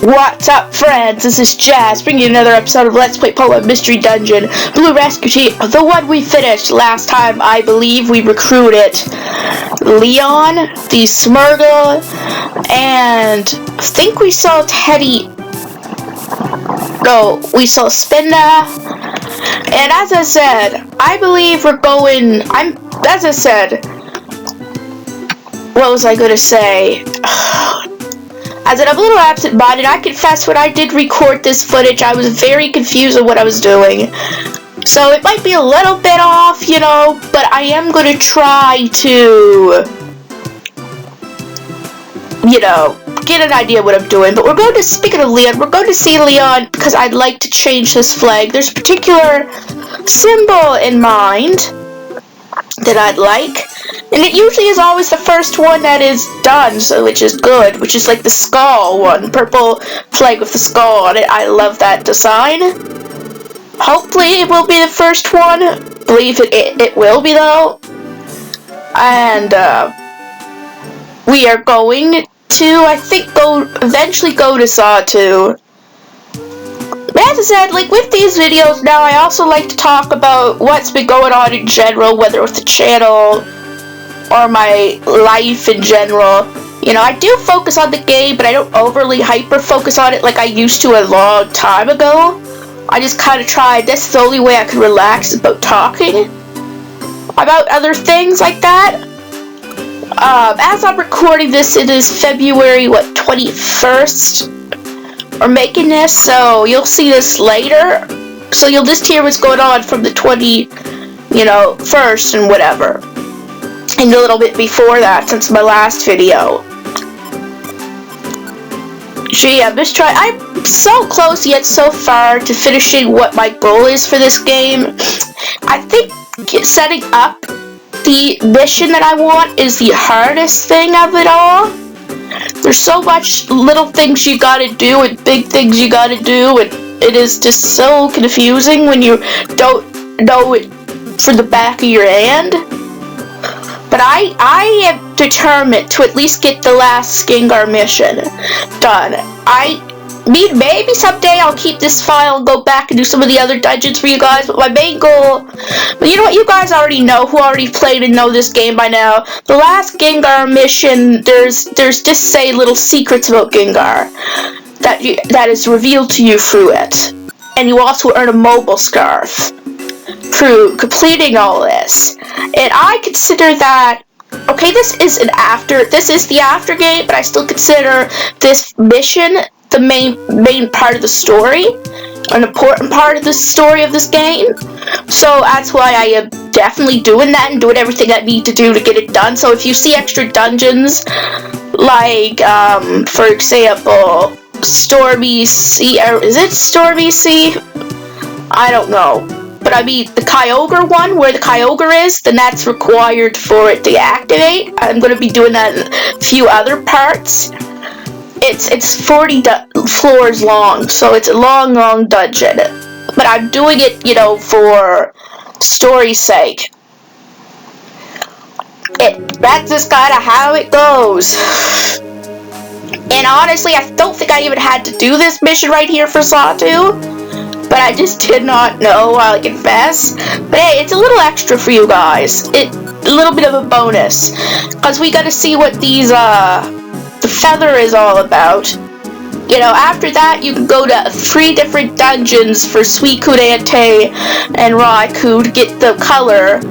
What's up, friends? This is Jazz, bringing you another episode of Let's Play Poem Mystery Dungeon Blue Rescue Team, the one we finished last time. I believe we recruited Leon, the Smurgle, and I think we saw Teddy. No, we saw Spinda. And as I said, I believe we're going. What was I gonna say? As I'm a little absent-minded, I confess when I did record this footage, I was very confused on what I was doing. So it might be a little bit off, you know, but I am going to try to, you know, get an idea of what I'm doing. But we're going to, speaking of Leon, we're going to see Leon because I'd like to change this flag. There's a particular symbol in mind that I'd like. And it usually is always the first one that is done, so which is good, which is like the skull one, purple flag with the skull on it. I love that design. Hopefully it will be the first one. Believe it will be though. And we are going to, I think, eventually go to Xatu. As I said, like with these videos now, I also like to talk about what's been going on in general, whether with the channel or my life in general. You know, I do focus on the game, but I don't overly hyper-focus on it like I used to a long time ago. I just kind of tried, that's the only way I could relax about talking about other things like that. As I'm recording this, it is February, 21st? We're making this, so you'll see this later. So you'll just hear what's going on from the 1st and whatever. And a little bit before that, since my last video. Gee, I'm so close yet so far to finishing what my goal is for this game. I think setting up the mission that I want is the hardest thing of it all. There's so much little things you gotta do and big things you gotta do, and it is just so confusing when you don't know it from the back of your hand. But I am determined to at least get the last Gengar mission done. Maybe someday I'll keep this file and go back and do some of the other dungeons for you guys, but my main goal, but you know what, you guys already know, who already played and know this game by now, the last Gengar mission, there's just say little secrets about Gengar that is revealed to you through it. And you also earn a mobile scarf through completing all this. And I consider that, okay, this is the after game, but I still consider this mission the main part of the story, an important part of the story of this game. So that's why I am definitely doing that and doing everything I need to do to get it done. So if you see extra dungeons, like, for example, Stormy Sea, or is it Stormy Sea? I don't know. But I mean, the Kyogre one, where the Kyogre is, then that's required for it to activate. I'm going to be doing that in a few other parts. It's 40 floors long, so it's a long dungeon. But I'm doing it, you know, for story's sake. That's just kind of how it goes. And honestly, I don't think I even had to do this mission right here for Xatu. But I just did not know, I'll confess. But hey, it's a little extra for you guys. A little bit of a bonus. Because we gotta see what these, the feather is all about. You know, after that, you can go to 3 different dungeons for Suicune and Raikou to get the color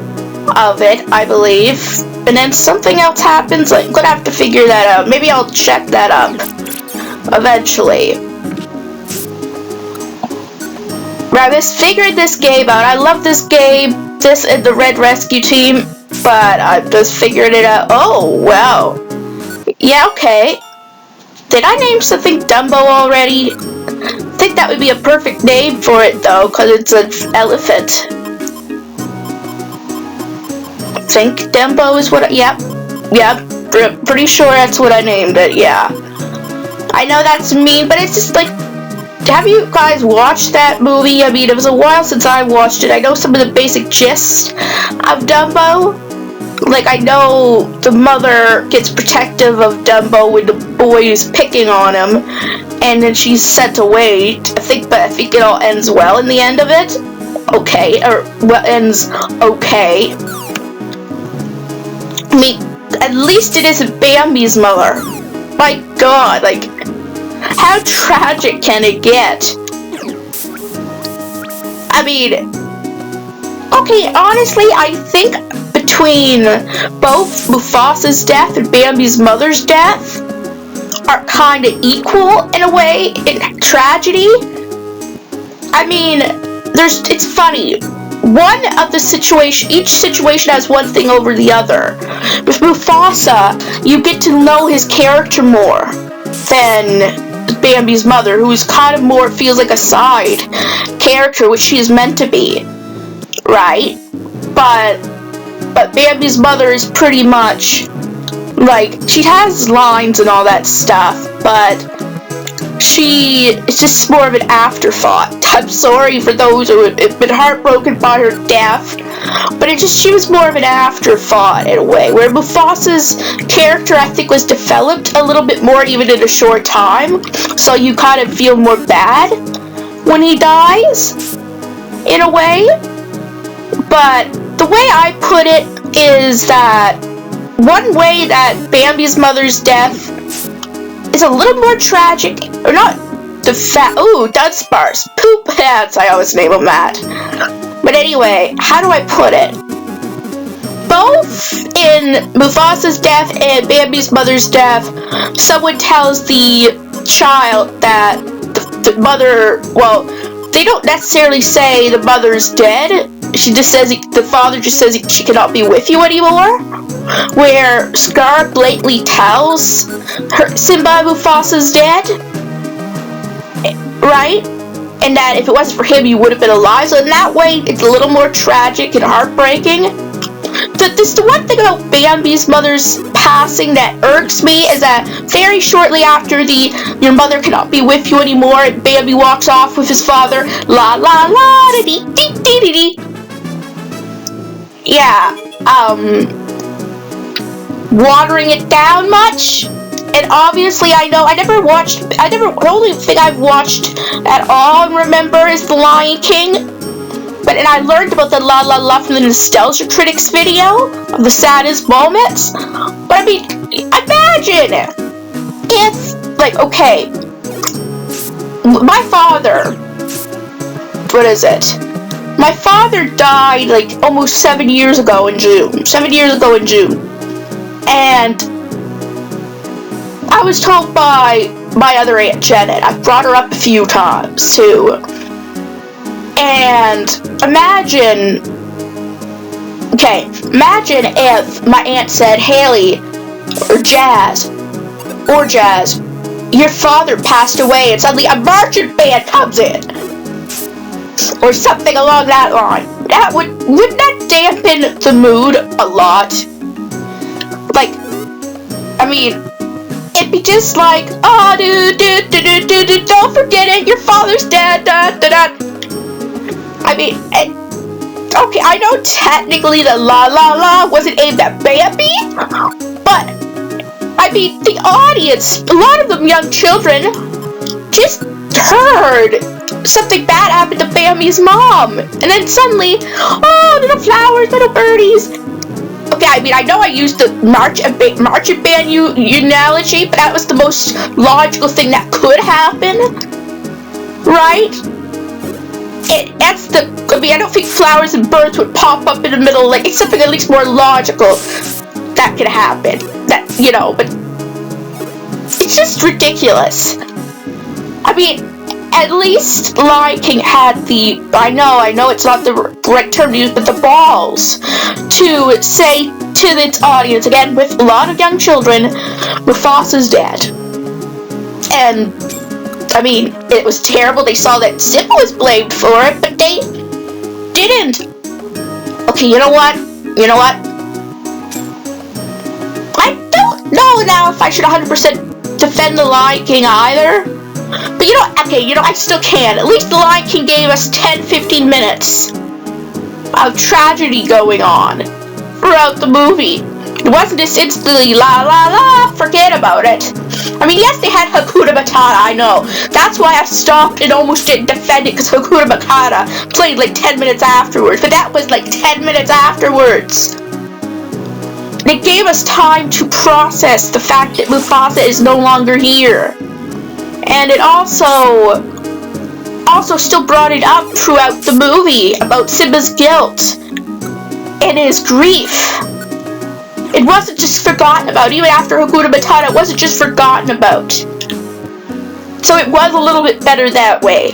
of it, I believe. And then something else happens. I'm gonna have to figure that out. Maybe I'll check that up eventually. I just figured this game out. I love this game, this and the Red Rescue Team, but I just figured it out. Oh, wow. Yeah, okay. Did I name something Dumbo already? I think that would be a perfect name for it, though, because it's an elephant. I think Dumbo is what yep, pretty sure that's what I named it, yeah. I know that's mean, but it's just like, have you guys watched that movie? I mean, it was a while since I watched it. I know some of the basic gist of Dumbo. Like, I know the mother gets protective of Dumbo when the boy is picking on him, and then she's sent away. But I think it all ends well in the end of it. Okay, or well, ends okay. I mean, at least it isn't Bambi's mother. My God, like, how tragic can it get? I mean, okay, honestly, I think between both Mufasa's death and Bambi's mother's death are kind of equal in a way in tragedy. I mean, it's funny. Each situation has one thing over the other. With Mufasa, you get to know his character more than Bambi's mother, who's kind of more feels like a side character, which she is meant to be, right? But Bambi's mother is pretty much like, she has lines and all that stuff, but it's just more of an afterthought. I'm sorry for those who have been heartbroken by her death, but she was more of an afterthought in a way, where Mufasa's character, I think, was developed a little bit more even in a short time, so you kind of feel more bad when he dies, in a way. But the way I put it is that one way that Bambi's mother's death is a little more tragic, or not Dunsparce, poop pants, I always name them that. But anyway, how do I put it? Both in Mufasa's death and Bambi's mother's death, someone tells the child that the mother, well, they don't necessarily say the mother's dead. She just says, the father just says she cannot be with you anymore. Where Scar blatantly tells Simba Mufasa's dead, right? And that if it wasn't for him, you would have been alive. So in that way, it's a little more tragic and heartbreaking. The one thing about Bambi's mother's passing that irks me is that very shortly after your mother cannot be with you anymore, and Bambi walks off with his father, la la la da dee dee dee dee dee. Yeah, watering it down much? And obviously, the only thing I've watched at all and remember is The Lion King. And I learned about the La La La from the Nostalgia Critics video of the saddest moments. But I mean, imagine if, like, okay, my father, what is it? My father died like almost 7 years ago in June. 7 years ago in June. And I was told by my other Aunt Janet, I've brought her up a few times too. And imagine if my aunt said, Haley, or Jazz, your father passed away, and suddenly a marching band comes in. Or something along that line. Wouldn't that dampen the mood a lot? Like, I mean, it'd be just like, oh, don't forget it, your father's dead, da da da. I mean, okay, I know technically the La La La wasn't aimed at Bambi, but, I mean, the audience, a lot of them young children, just heard something bad happened to Bambi's mom, and then suddenly, oh, little flowers, little birdies. Okay, I mean, I know I used the marching band analogy, but that was the most logical thing that could happen, right? I don't think flowers and birds would pop up in the middle, like, it's something at least more logical that could happen, but it's just ridiculous. I mean, at least Lion King had I know it's not the right term to use, but the balls to say to its audience, again, with a lot of young children, Mufasa's dead. And, I mean, it was terrible. They saw that Simba was blamed for it, but they didn't. Okay, you know what? I don't know now if I should 100% defend the Lion King either. But I still can. At least the Lion King gave us 10-15 minutes of tragedy going on. throughout the movie. It wasn't just instantly la la la, forget about it. I mean, yes, they had Hakuna Matata, I know. That's why I stopped and almost didn't defend it, because Hakuna Matata played like 10 minutes afterwards. But that was like 10 minutes afterwards. And it gave us time to process the fact that Mufasa is no longer here. And it also still brought it up throughout the movie about Simba's guilt and his grief. It wasn't just forgotten about. Even after Hakuna Matata, it wasn't just forgotten about. So it was a little bit better that way.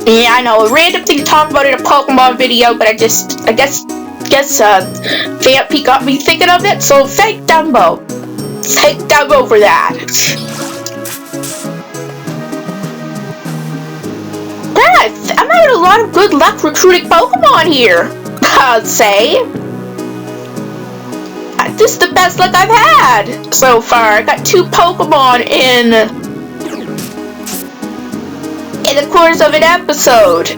Yeah, I know, a random thing to talk about in a Pokemon video, but I guess Vampy got me thinking of it, so thank Dumbo. Thank Dumbo for that. Yeah, I'm having a lot of good luck recruiting Pokemon here, I'd say. This is the best luck I've had so far. I got 2 Pokemon in the course of an episode.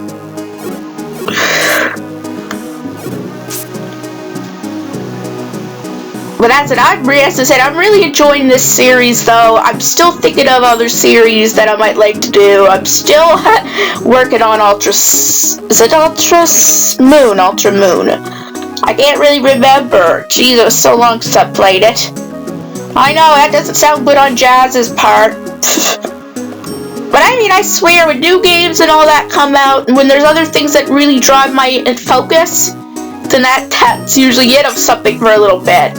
But as I said, I'm really enjoying this series, though. I'm still thinking of other series that I might like to do. I'm still working on Ultra Moon. I can't really remember. Jeez, it was so long since I played it. I know, that doesn't sound good on Jazz's part. But I mean, I swear, when new games and all that come out, and when there's other things that really drive my focus, then that's usually it of something for a little bit.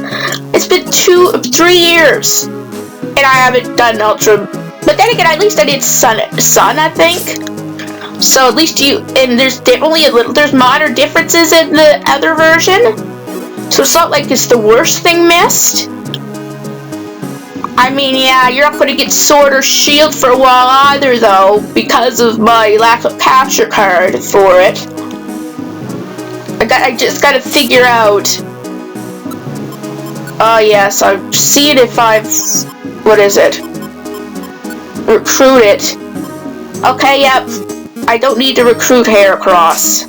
It's been 3 years, and I haven't done Ultra. But then again, at least I did Sun, I think. So at least there's minor differences in the other version. So it's not like it's the worst thing missed. I mean, yeah, you're not going to get Sword or Shield for a while either, though, because of my lack of capture card for it. I just got to figure out. Oh yes, I'm seeing if I've recruit it. Okay, yep. I don't need to recruit Heracross.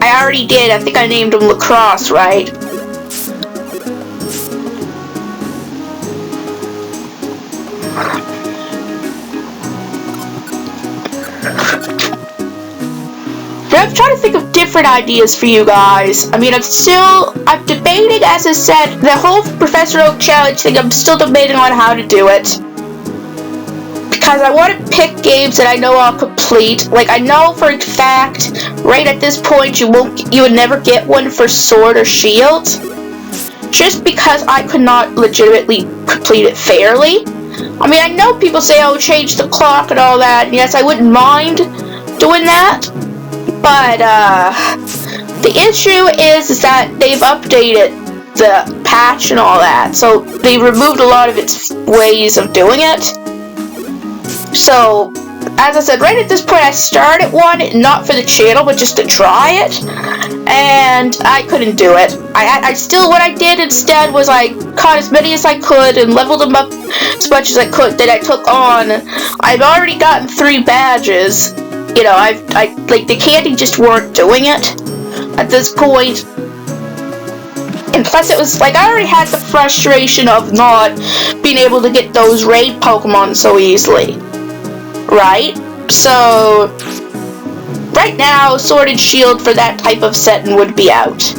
I already did. I think I named him Lacrosse, right? I'm trying to think of different ideas for you guys. I mean, I'm debating, as I said, the whole Professor Oak challenge thing, I'm still debating on how to do it. Because I want to pick games that I know I'll complete. Like, I know for a fact, right at this point, you would never get one for Sword or Shield. Just because I could not legitimately complete it fairly. I mean, I know people say, oh, change the clock and all that, and yes, I wouldn't mind doing that. But, the issue is that they've updated the patch and all that, so they removed a lot of its ways of doing it. So, as I said, right at this point, I started one, not for the channel, but just to try it, and I couldn't do it. What I did instead was I caught as many as I could and leveled them up as much as I could that I took on. I've already gotten 3 badges. You know, like, the candy just weren't doing it at this point. And plus it was, like, I already had the frustration of not being able to get those raid Pokemon so easily. Right? So, right now, Sword and Shield for that type of setting would be out.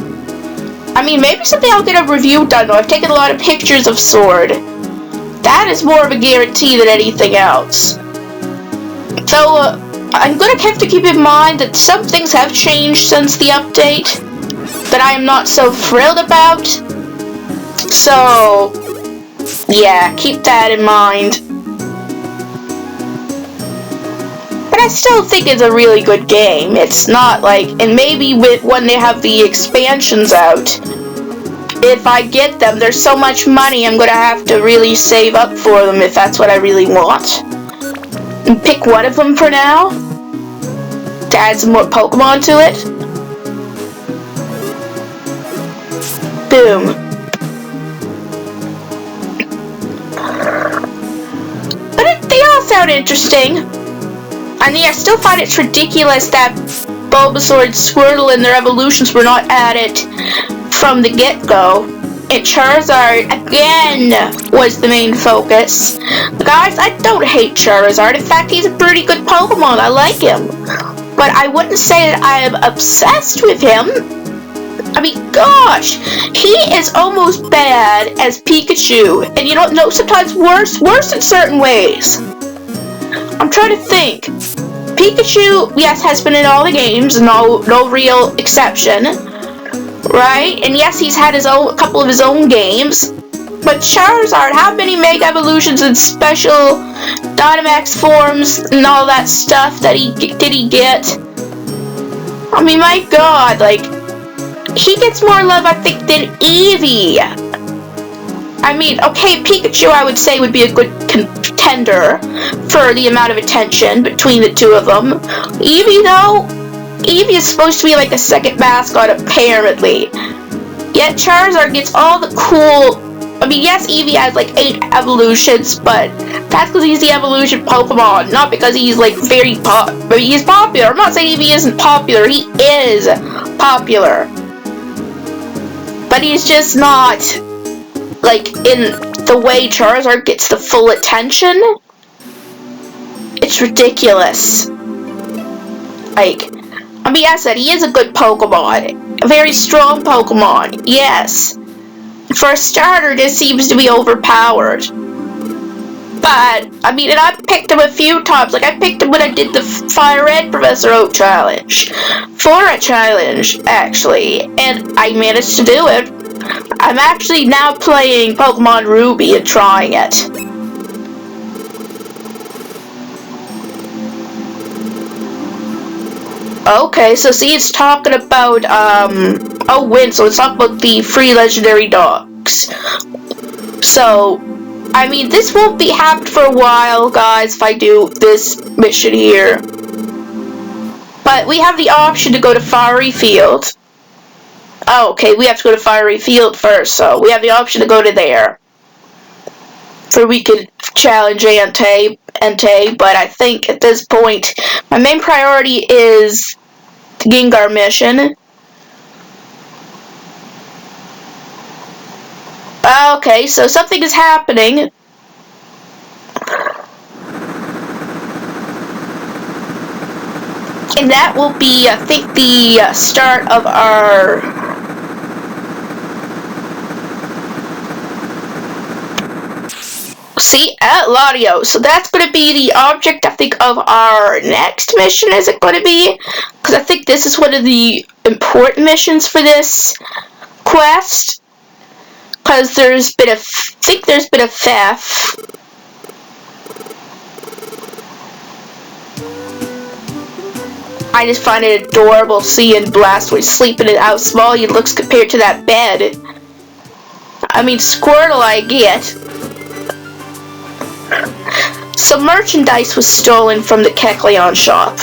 I mean, maybe someday I'll get a review done, though. I've taken a lot of pictures of Sword. That is more of a guarantee than anything else. So, I'm going to have to keep in mind that some things have changed since the update that I am not so thrilled about. So, yeah, keep that in mind. But I still think it's a really good game. It's not like, and maybe when they have the expansions out, if I get them, there's so much money I'm going to have to really save up for them if that's what I really want. And pick one of them for now, to add some more Pokemon to it. Boom. But they all sound interesting. I mean, I still find it's ridiculous that Bulbasaur and Squirtle and their evolutions were not added from the get-go. And Charizard, again, was the main focus. Guys, I don't hate Charizard. In fact, he's a pretty good Pokemon. I like him. But I wouldn't say that I am obsessed with him. I mean, gosh, he is almost bad as Pikachu. And you don't know, sometimes worse in certain ways. I'm trying to think. Pikachu, yes, has been in all the games, no real exception, right? And yes, he's had a couple of his own games. But Charizard, how many Mega Evolutions and special Dynamax forms and all that stuff that did he get? I mean, my God, like, he gets more love, I think, than Eevee. I mean, okay, Pikachu, I would say, would be a good contender for the amount of attention between the two of them. Eevee, though, Eevee is supposed to be like a second mascot, apparently. Yet Charizard gets all the cool... I mean, yes, Eevee has like 8 evolutions, but that's because he's the evolution Pokemon, not because he's like but he's popular. I'm not saying Eevee isn't popular. He is popular. But he's just not, like, in the way Charizard gets the full attention. It's ridiculous. Like, I mean, I said, he is a good Pokemon. A very strong Pokemon, yes. For a starter, this seems to be overpowered. But, I mean, and I picked him a few times. Like, I picked him when I did the Fire Red Professor Oak challenge. For a challenge, actually. And I managed to do it. I'm actually now playing Pokemon Ruby and trying it. Okay, so see, it's talking about, so it's talking about the free legendary dogs. So, I mean, this won't be happening for a while, guys, if I do this mission here. But we have the option to go to Fiery Field. Oh, okay, we have to go to Fiery Field first, so we have the option to go to there. So we could challenge Entei, but I think at this point, my main priority is the Gengar mission. Okay, so something is happening. And that will be, I think, the start of our... See, at Latios. So that's going to be the object, I think, of our next mission, is it going to be? Because I think this is one of the important missions for this quest. Because there's been a theft. I just find it adorable seeing Blastoise sleeping in how small he looks compared to that bed. I mean, Squirtle I get. Some merchandise was stolen from the Kecleon shop.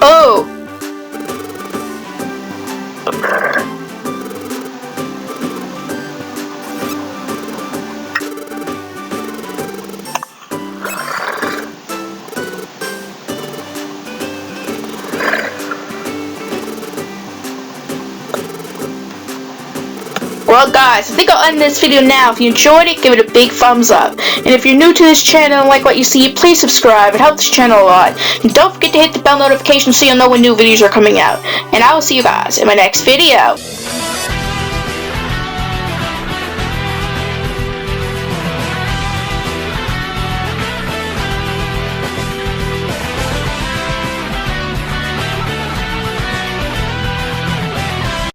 Oh! Well guys, I think I'll end this video now. If you enjoyed it, give it a big thumbs up. And if you're new to this channel and like what you see, please subscribe. It helps this channel a lot. And don't forget to hit the bell notification so you'll know when new videos are coming out. And I will see you guys in my next video.